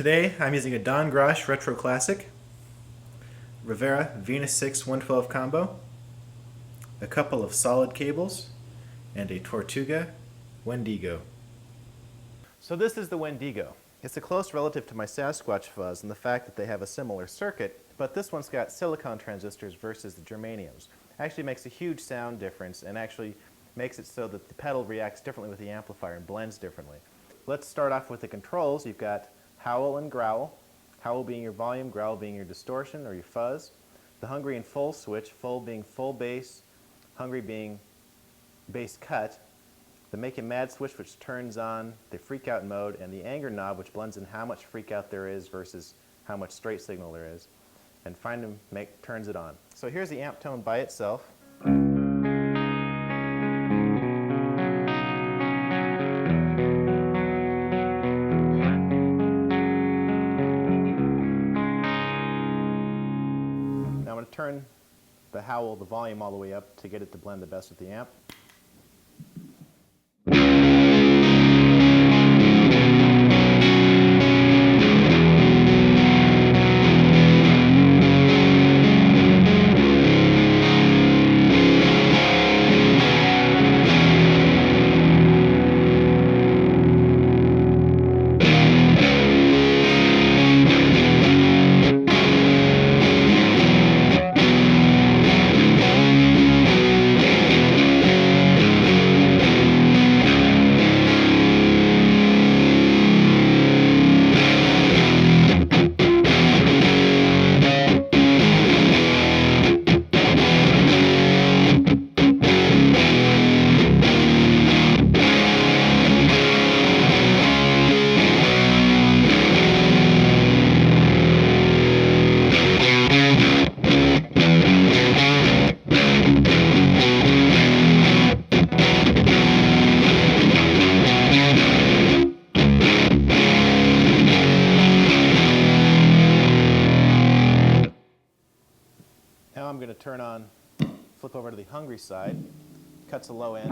Today I'm using a Don Grosh Retro Classic, Rivera Venus 6 112 combo, a couple of solid cables, and a Tortuga Wendigo. So this is the Wendigo. It's a close relative to my Sasquatch Fuzz in the fact that they have a similar circuit, but this one's got silicon transistors versus the germaniums. Actually makes a huge sound difference and actually makes it so that the pedal reacts differently with the amplifier and blends differently. Let's start off with the controls. You've got howl and growl. Howl being your volume, growl being your distortion or your fuzz. The hungry and full switch, full being full bass, hungry being bass cut. The make you mad switch, which turns on the freak out mode, and the anger knob, which blends in how much freak out there is versus how much straight signal there is, and find and turns it on. So here's the amp tone by itself. Now I'm going to turn the howl, the volume all the way up to get it to blend the best with the amp. Now I'm going to turn on, flip over to the hungry side, cuts a low end.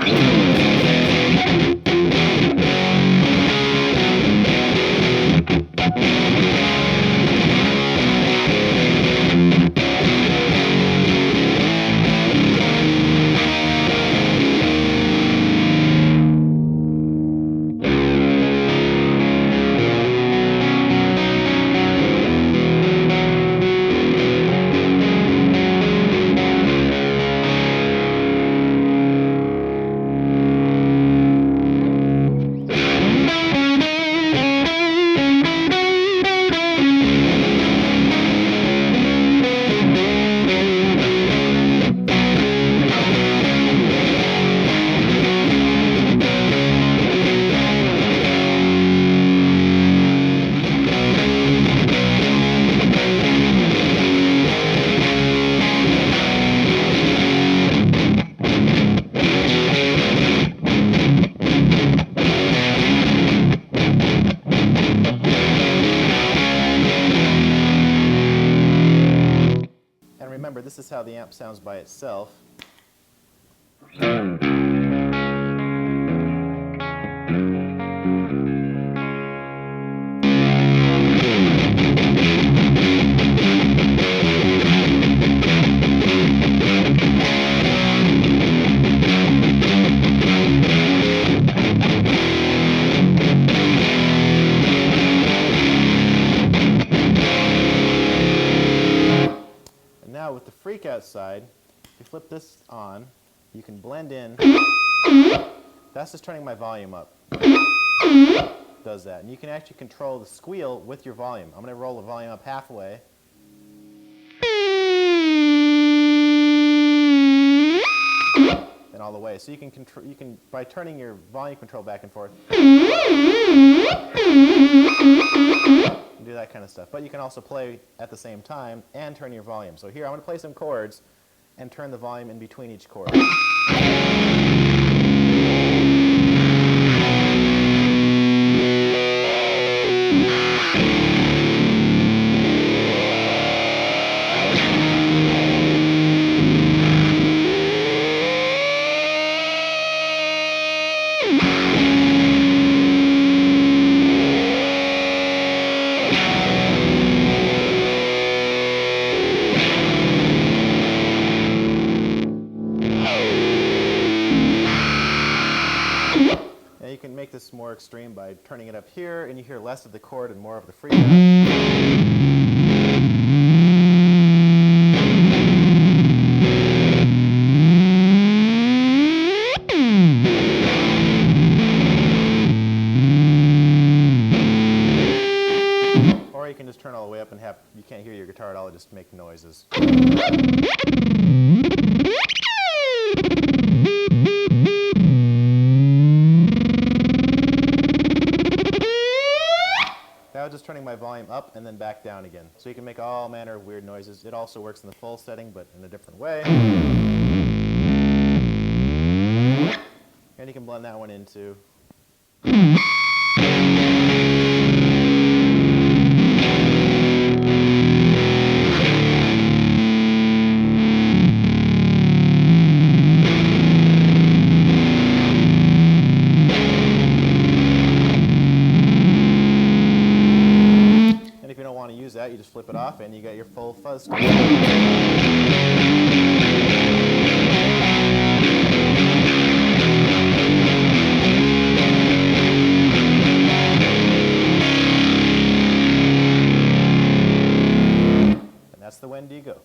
Remember, this is how the amp sounds by itself. Now with the freak out side, if you flip this on, you can blend in. That's just turning my volume up. Does that. And you can actually control the squeal with your volume. I'm going to roll the volume up halfway. And all the way. So you can by turning your volume control back and forth, do that kind of stuff. But you can also play at the same time and turn your volume. So here I'm going to play some chords and turn the volume in between each chord. this more extreme by turning it up here, and you hear less of the chord and more of the frequency. Or you can just turn all the way up and you can't hear your guitar at all, just make noises. Now just turning my volume up and then back down again. So you can make all manner of weird noises. It also works in the full setting, but in a different way. And you can blend that one into. And if you don't want to use that, you just flip it off and you get your full fuzz. That's the Wendigo.